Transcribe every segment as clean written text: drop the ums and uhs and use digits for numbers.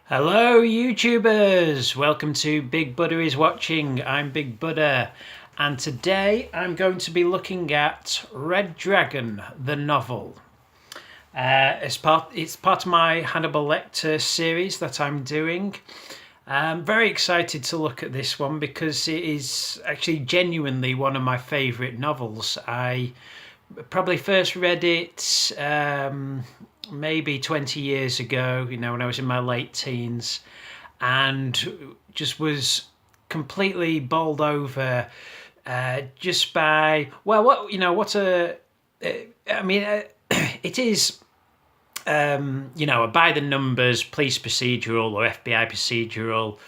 Hello, YouTubers! Welcome to Big Buddha is Watching. I'm Big Buddha, and today I'm going to be looking at Red Dragon, the novel. It's part of my Hannibal Lecter series that I'm doing. I'm very excited to look at this one because it is actually genuinely one of my favourite novels. I probably first read it maybe 20 years ago, when I was in my late teens, and just was completely bowled over just by, well, it is, a by the numbers police procedural or FBI procedural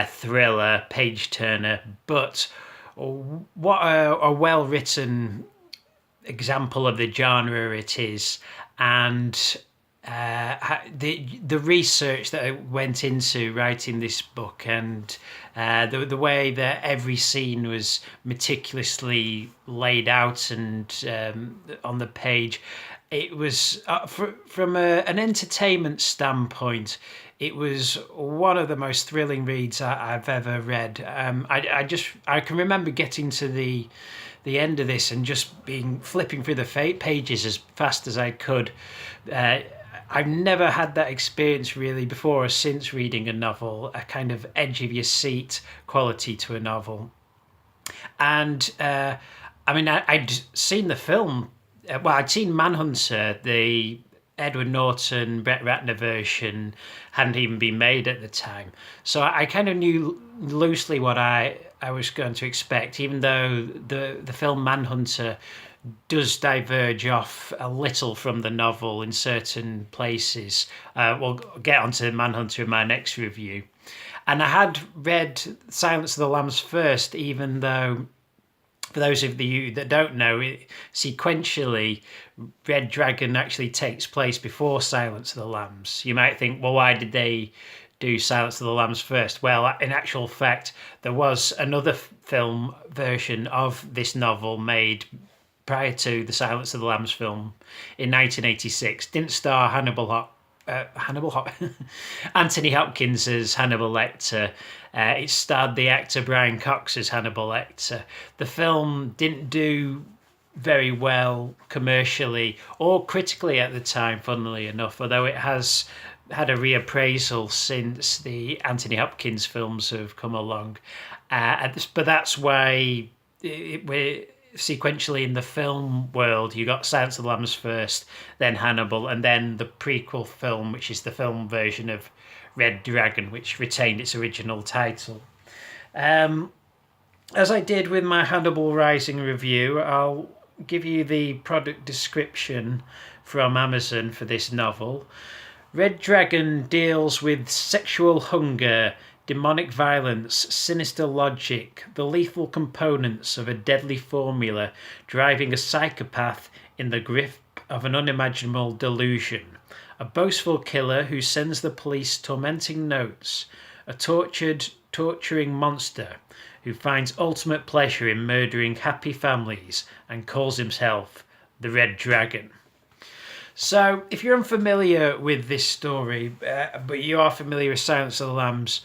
thriller, page turner, but what a well written example of the genre it is, and the research that went into writing this book, and the way that every scene was meticulously laid out and on the page. It was from an entertainment standpoint, it was one of the most thrilling reads I've ever read. I can remember getting to the end of this and just being flipping through the pages as fast as I could. I've never had that experience really before or since reading a novel, a kind of edge of your seat quality to a novel. And I'd seen the film. I'd seen Manhunter, the Edward Norton, Brett Ratner version hadn't even been made at the time. So I kind of knew loosely what I was going to expect, even though the film Manhunter does diverge off a little from the novel in certain places. We'll get onto Manhunter in my next review. And I had read Silence of the Lambs first, even though, for those of you that don't know, sequentially, Red Dragon actually takes place before Silence of the Lambs. You might think, well, why did they do Silence of the Lambs first? Well, in actual fact, there was another film version of this novel made prior to the Silence of the Lambs film in 1986. Didn't star Anthony Hopkins as Hannibal Lecter. It starred the actor Brian Cox as Hannibal Lecter. The film didn't do very well commercially or critically at the time, funnily enough, although it has had a reappraisal since the Anthony Hopkins films have come along. But that's why we're sequentially in the film world. You got Silence of the Lambs first, then Hannibal, and then the prequel film, which is the film version of Red Dragon, which retained its original title. As I did with my Hannibal Rising review, I'll give you the product description from Amazon for this novel. Red Dragon deals with sexual hunger, demonic violence, sinister logic, the lethal components of a deadly formula driving a psychopath in the grip of an unimaginable delusion. A boastful killer who sends the police tormenting notes. A torturing monster who finds ultimate pleasure in murdering happy families and calls himself the Red Dragon. So, if you're unfamiliar with this story, but you are familiar with Silence of the Lambs,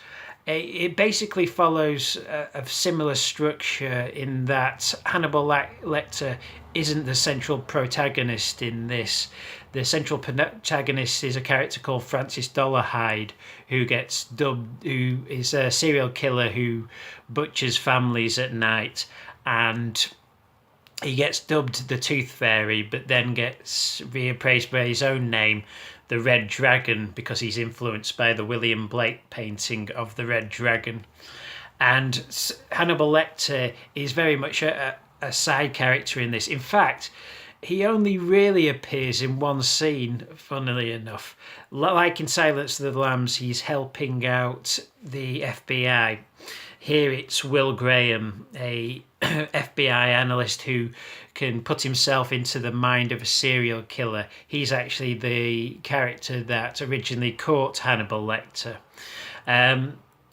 it basically follows a similar structure in that Hannibal Lecter isn't the central protagonist in this. The central protagonist is a character called Francis Dollarhide, who is a serial killer who butchers families at night, and he gets dubbed the Tooth Fairy, but then gets reappraised by his own name, the Red Dragon, because he's influenced by the William Blake painting of the Red Dragon. And Hannibal Lecter is very much a side character in this. In fact, he only really appears in one scene, funnily enough. Like in Silence of the Lambs, he's helping out the FBI. Here it's Will Graham, a FBI analyst who can put himself into the mind of a serial killer. He's actually the character that originally caught Hannibal Lecter.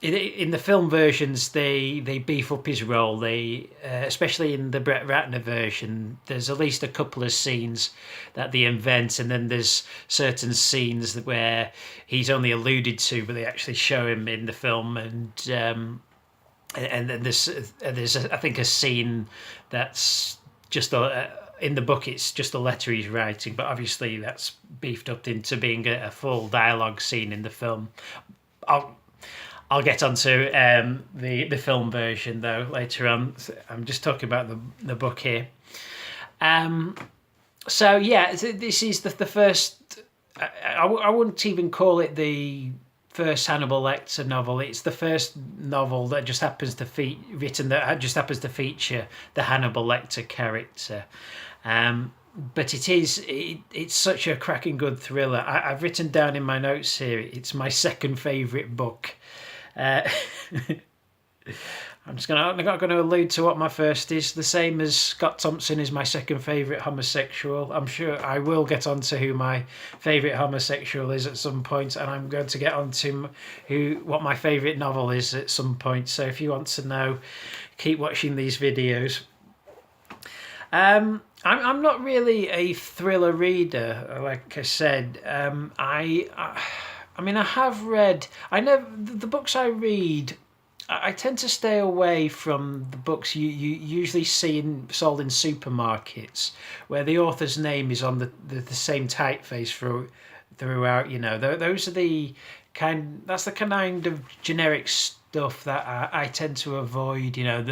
in the film versions, they beef up his role. They, especially in the Brett Ratner version, there's at least a couple of scenes that they invent, and then there's certain scenes where he's only alluded to, but they actually show him in the film. And then there's I think a scene that's just in the book. It's just a letter he's writing, but obviously that's beefed up into being a full dialogue scene in the film. I'll I'll get onto the film version though later on. I'm just talking about the book here. So yeah, this is the first. I wouldn't even call it the first Hannibal Lecter novel. It's the first novel that just happens to just happens to feature the Hannibal Lecter character. But it's such a cracking good thriller. I've written down in my notes here, it's my second favourite book. I'm not going to allude to what my first is. The same as Scott Thompson is my second favourite homosexual. I'm sure I will get on to who my favourite homosexual is at some point, and I'm going to get on to what my favourite novel is at some point. So if you want to know, keep watching these videos. I'm not really a thriller reader, like I said. I mean, I have read. The books I read. I tend to stay away from the books you usually see sold in supermarkets, where the author's name is on the same typeface throughout. You know, those are that's the kind of generic stuff that I tend to avoid. You know,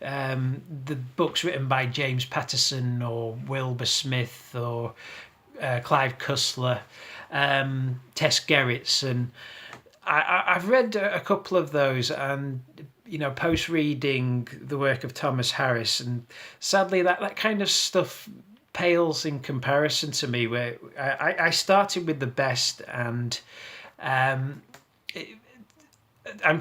the books written by James Patterson or Wilbur Smith or Clive Cussler, Tess Gerritts, and I've read a couple of those, and post reading the work of Thomas Harris, and sadly that kind of stuff pales in comparison to me. Where I started with the best, and I'm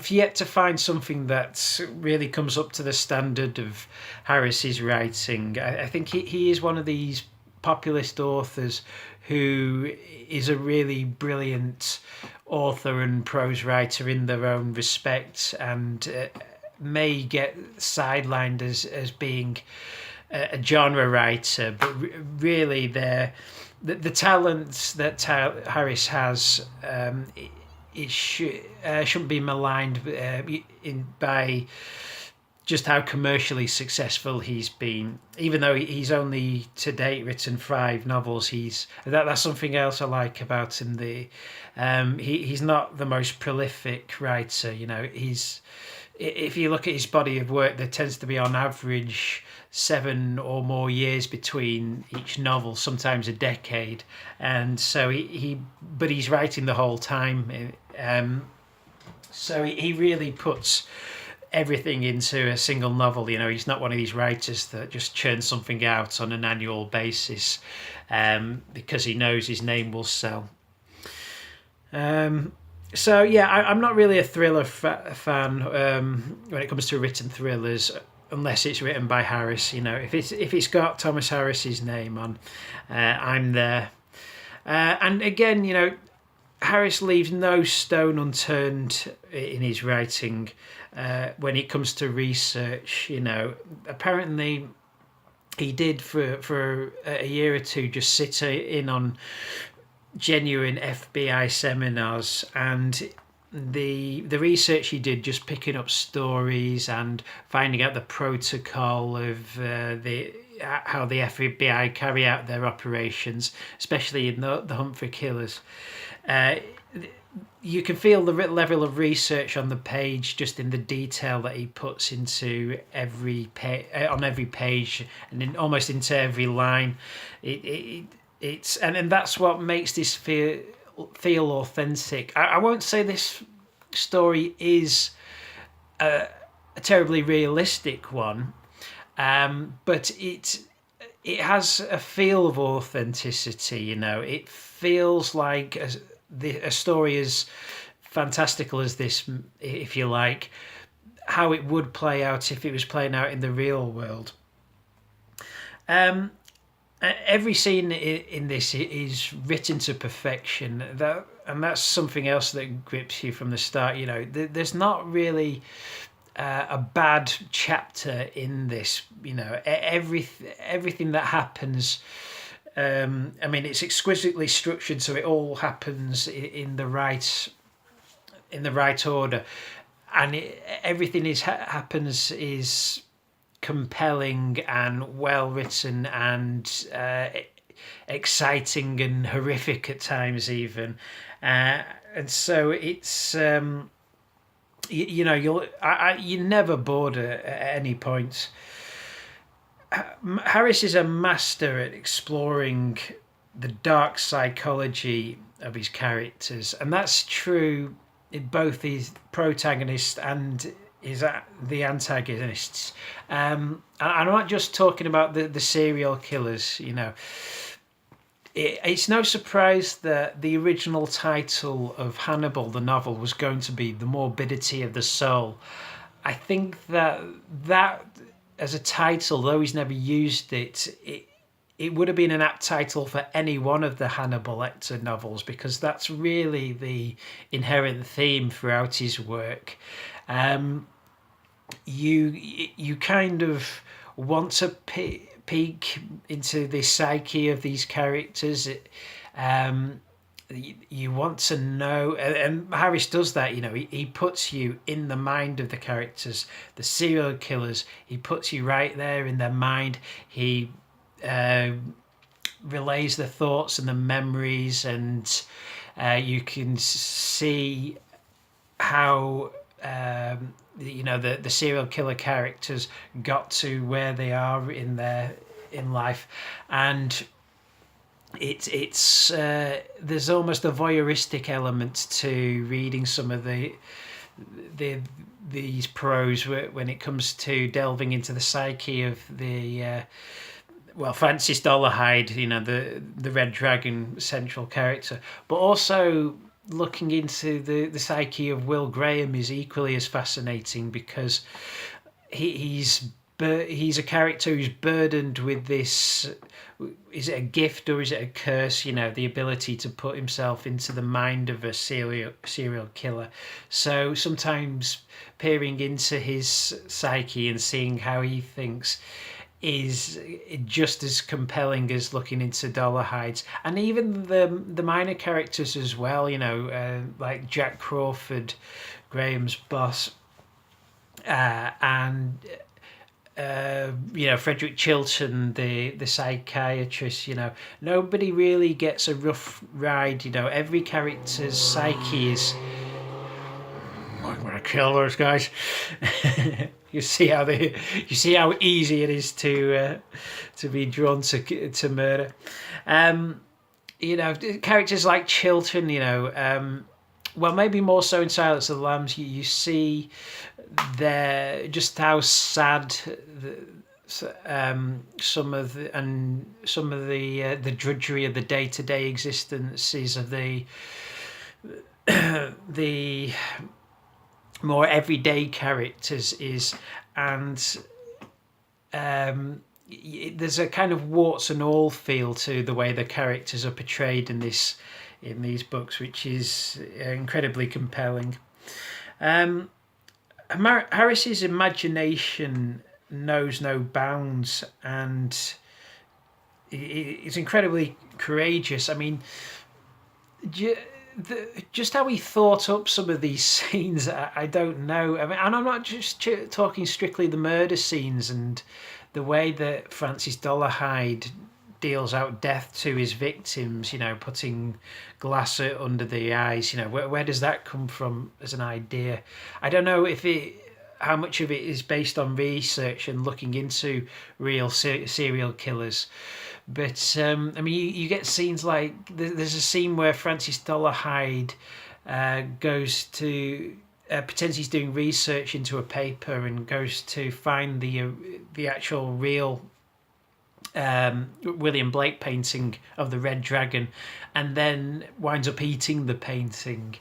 yet to find something that really comes up to the standard of Harris's writing. I think he is one of these populist authors who is a really brilliant author and prose writer in their own respect, and may get sidelined as being a genre writer, but really the talents that Harris has, it shouldn't be maligned by just how commercially successful he's been. Even though he's only to date written 5 novels, that's something else I like about him. He's not the most prolific writer. If you look at his body of work, there tends to be on average 7 or more years between each novel, sometimes a decade, and so but he's writing the whole time. So he really puts everything into a single novel. He's not one of these writers that just churns something out on an annual basis because he knows his name will sell. So yeah, I'm not really a thriller fan when it comes to written thrillers, unless it's written by Harris. If it's got Thomas Harris's name on, I'm there. And again, Harris leaves no stone unturned in his writing when it comes to research. Apparently he did for a year or two just sit in on genuine FBI seminars, and the research he did, just picking up stories and finding out the protocol of how the FBI carry out their operations, especially in the hunt for killers. You can feel the level of research on the page, just in the detail that he puts into every on every page, and almost into every line. It's and that's what makes this feel authentic. I won't say this story is a terribly realistic one, but it has a feel of authenticity. It feels like a story as fantastical as this, if you like, how it would play out if it was playing out in the real world. Every scene in this is written to perfection. and that's something else that grips you from the start. You know, there's not really a bad chapter in this. You know, everything that happens. I mean, it's exquisitely structured, so it all happens in the right order, and everything happens is compelling and well written and exciting and horrific at times even, and so it's you know you're never bored at any point. Harris is a master at exploring the dark psychology of his characters, and that's true in both his protagonists and the antagonists. And I'm not just talking about the serial killers. You know, it's no surprise that the original title of Hannibal, the novel, was going to be The Morbidity of the Soul. I think that as a title, though he's never used it would have been an apt title for any one of the Hannibal Lecter novels, because that's really the inherent theme throughout his work. You kind of want to peek into the psyche of these characters. You want to know, and Harris does that. You know, he puts you in the mind of the characters, the serial killers. He puts you right there in their mind. He relays the thoughts and the memories, and you can see how you know the serial killer characters got to where they are in life, and it's there's almost a voyeuristic element to reading some of these prose when it comes to delving into the psyche of the Francis Dolarhyde, you know, the Red Dragon central character, but also looking into the psyche of Will Graham is equally as fascinating, because he's a character who's burdened with this. Is it a gift or is it a curse? You know, the ability to put himself into the mind of a serial killer. So sometimes peering into his psyche and seeing how he thinks is just as compelling as looking into Dolarhyde's, and even the minor characters as well. You know, like Jack Crawford, Graham's boss, and you know, Frederick Chilton, the psychiatrist. You know, nobody really gets a rough ride. You know, every character's psyche is, I'm gonna kill those guys. You see how easy it is to be drawn to murder. You know, characters like Chilton. You know, well, maybe more so in Silence of the Lambs. You see just how sad some of the drudgery of the day-to-day existences of the more everyday characters is, and there's a kind of warts and all feel to the way the characters are portrayed in these books, which is incredibly compelling. Harris's imagination knows no bounds, and he's incredibly courageous. I mean, just how he thought up some of these scenes, I don't know. I mean, and I'm not just talking strictly the murder scenes and the way that Francis Dolarhyde deals out death to his victims. You know, putting glass under the eyes. You know, where does that come from as an idea? I don't know how much of it is based on research and looking into real serial killers. But I mean, you get scenes like there's a scene where Francis Dolarhyde goes to pretends he's doing research into a paper and goes to find the actual real William Blake painting of the Red Dragon, and then winds up eating the painting.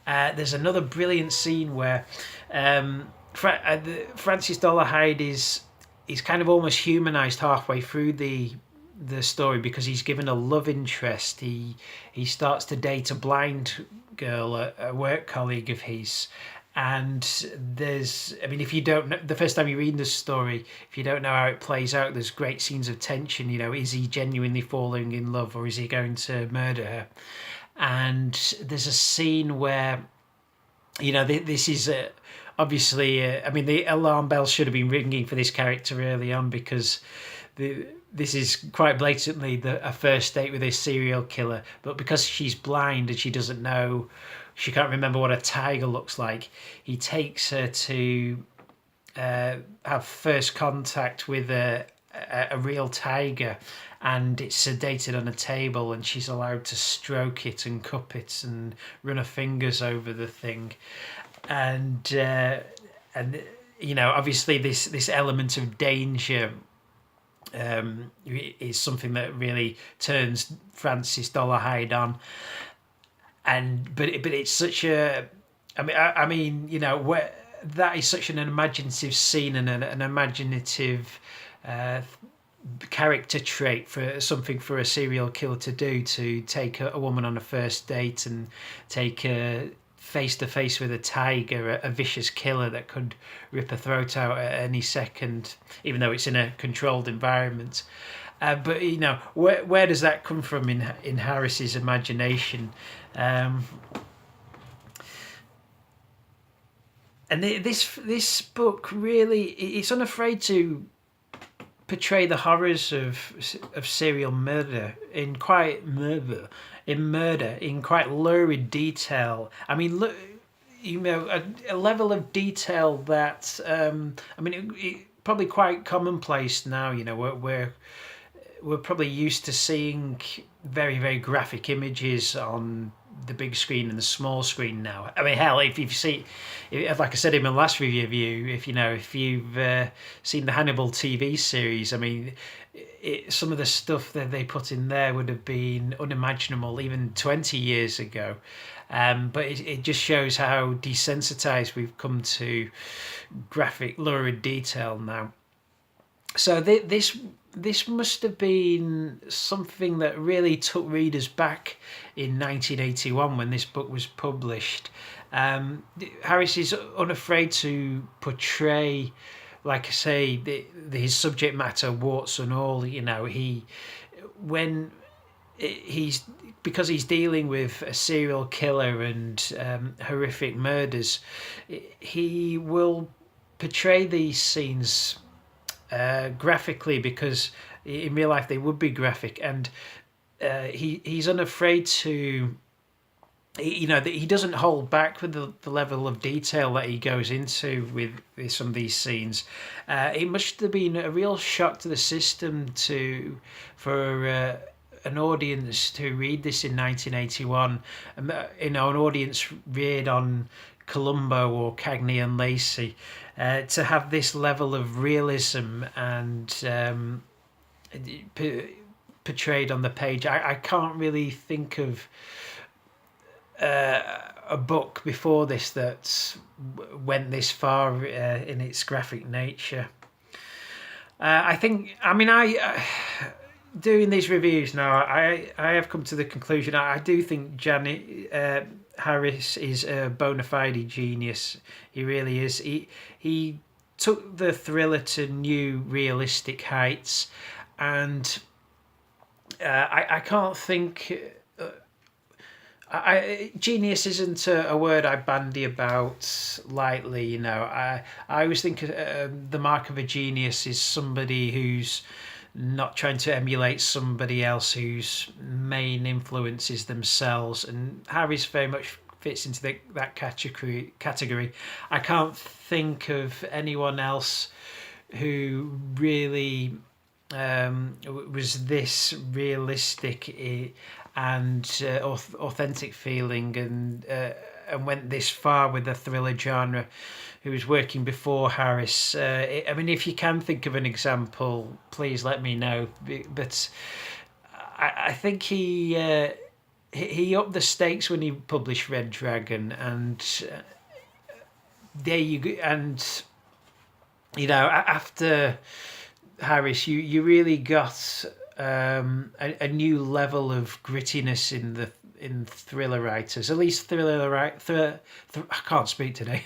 There's another brilliant scene where Francis Dolarhyde is kind of almost humanized halfway through the the story because he's given a love interest. He starts to date a blind girl, a work colleague of his. And I mean, if you don't know, the first time you read the story, if you don't know how it plays out, there's great scenes of tension. Is he genuinely falling in love, or is he going to murder her? And there's a scene where, this is obviously, I mean, the alarm bells should have been ringing for this character early on, because this is quite blatantly a first date with a serial killer. But because she's blind and she doesn't know, she can't remember what a tiger looks like, he takes her to have first contact with a real tiger, and it's sedated on a table, and she's allowed to stroke it and cup it and run her fingers over the thing. And obviously this element of danger is something that really turns Francis Dolarhyde on. But it's such a, I mean, where that is such an imaginative scene and an imaginative character trait for something for a serial killer to do, to take a woman on a first date and take her face to face with a tiger, a vicious killer that could rip her throat out at any second, even though it's in a controlled environment. But where does that come from in Harris's imagination? And this book really, it's unafraid to portray the horrors of serial murder in quite lurid detail. I mean, look, a level of detail that it probably quite commonplace now. We're probably used to seeing very, very graphic images on the big screen and the small screen now. I mean, hell, if you've seen, like I said in my last review, if you've seen the Hannibal TV series, I mean, some of the stuff that they put in there would have been unimaginable even 20 years ago. But it just shows how desensitized we've come to graphic, lurid detail now. So this must have been something that really took readers back in 1981 when this book was published. Harris is unafraid to portray, like I say, his subject matter, warts and all. Because he's dealing with a serial killer and horrific murders, he will portray these scenes graphically, because in real life they would be graphic, and he's unafraid to, he doesn't hold back with the level of detail that he goes into with some of these scenes. It must have been a real shock to the system for an audience to read this in 1981, an audience reared on Columbo or Cagney and Lacey, to have this level of realism and portrayed on the page. I can't really think of a book before this that went this far in its graphic nature. Doing these reviews now, I have come to the conclusion I do think Janet Harris is a bona fide genius. He really is. He took the thriller to new realistic heights, and I can't think. Genius isn't a word I bandy about lightly. I always think the mark of a genius is somebody who's not trying to emulate somebody else, whose main influence is themselves, and Harris very much fits into that category. I can't think of anyone else who really was this realistic and authentic feeling, and went this far with the thriller genre, who was working before Harris. If you can think of an example, please let me know. But I think he upped the stakes when he published Red Dragon, and there you go. And after Harris, you really got a new level of grittiness in thriller writers. At least I can't speak today.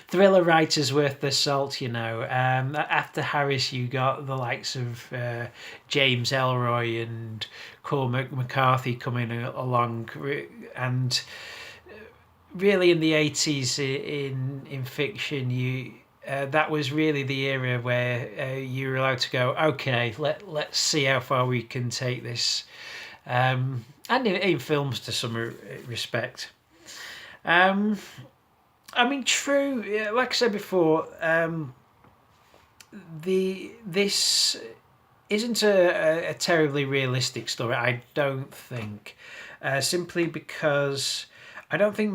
Thriller writers worth their salt, you know. After Harris, you got the likes of James Ellroy and Cormac McCarthy coming along, and really in the 80s in fiction, that was really the era where you were allowed to go, okay, let's see how far we can take this, and in films to some respect. I mean, true, like I said before, this isn't a terribly realistic story, I don't think, simply because I don't think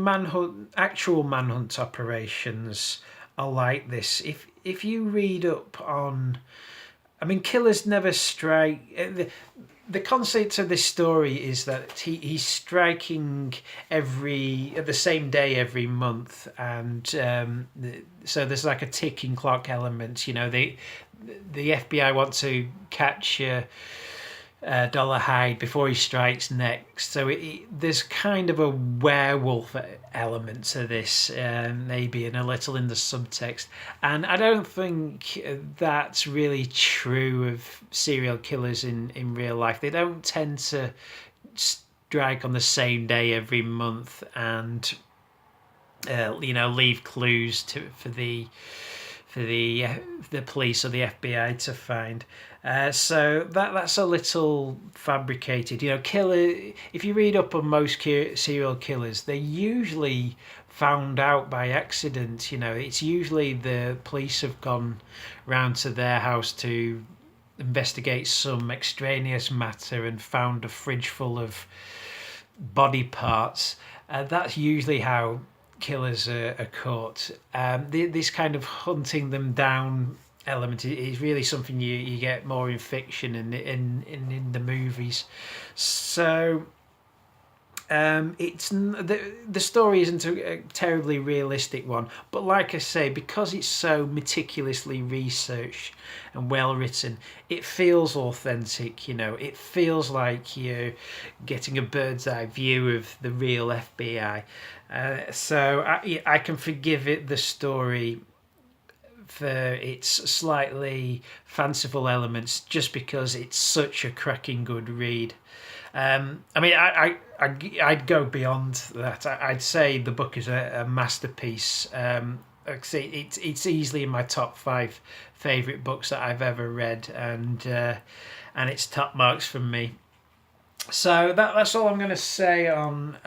actual manhunt operations are like this. If you read up on, I mean, killers never strike. The concept of this story is that he's striking at the same day every month, and so there's like a ticking clock element. You know, the FBI want to catch Dollar Hyde before he strikes next. So there's kind of a werewolf element to this, maybe, and a little in the subtext. And I don't think that's really true of serial killers in real life. They don't tend to strike on the same day every month and leave clues for the police or the FBI to find. So that's a little fabricated. You know, if you read up on most serial killers, they're usually found out by accident. You know, it's usually the police have gone round to their house to investigate some extraneous matter and found a fridge full of body parts. That's usually how killers are caught. This kind of hunting them down element is really something you get more in fiction and in the movies. So it's the story isn't a terribly realistic one, but like I say, because it's so meticulously researched and well written, it feels authentic. You know, it feels like you're getting a bird's eye view of the real FBI. So I can forgive it the story for its slightly fanciful elements, just because it's such a cracking good read. I mean, I'd go beyond that. I'd say the book is a masterpiece. It's easily in my top 5 favourite books that I've ever read, and it's top marks from me. So that's all I'm going to say on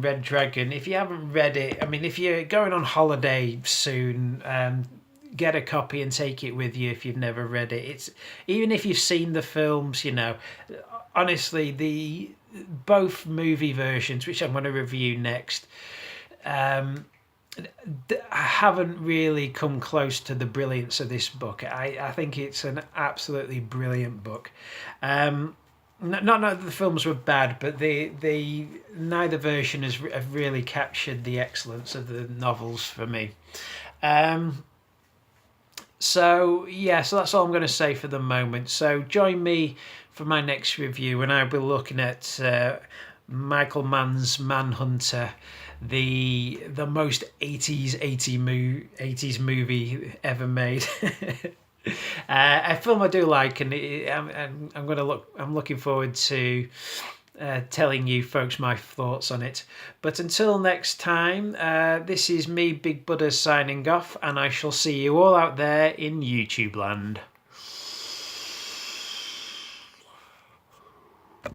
Red Dragon. If you haven't read it, I mean, if you're going on holiday soon, get a copy and take it with you if you've never read it. It's, even if you've seen the films, you know, honestly, both movie versions, which I'm going to review next, haven't really come close to the brilliance of this book. I think it's an absolutely brilliant book. Not that the films were bad, but neither version have really captured the excellence of the novels for me. So that's all I'm going to say for the moment. So join me for my next review, and I'll be looking at Michael Mann's Manhunter, the most 80s movie ever made. A film I do like, and I'm looking forward to telling you folks my thoughts on it. But until next time, this is me, Big Buddha, signing off, and I shall see you all out there in YouTube land.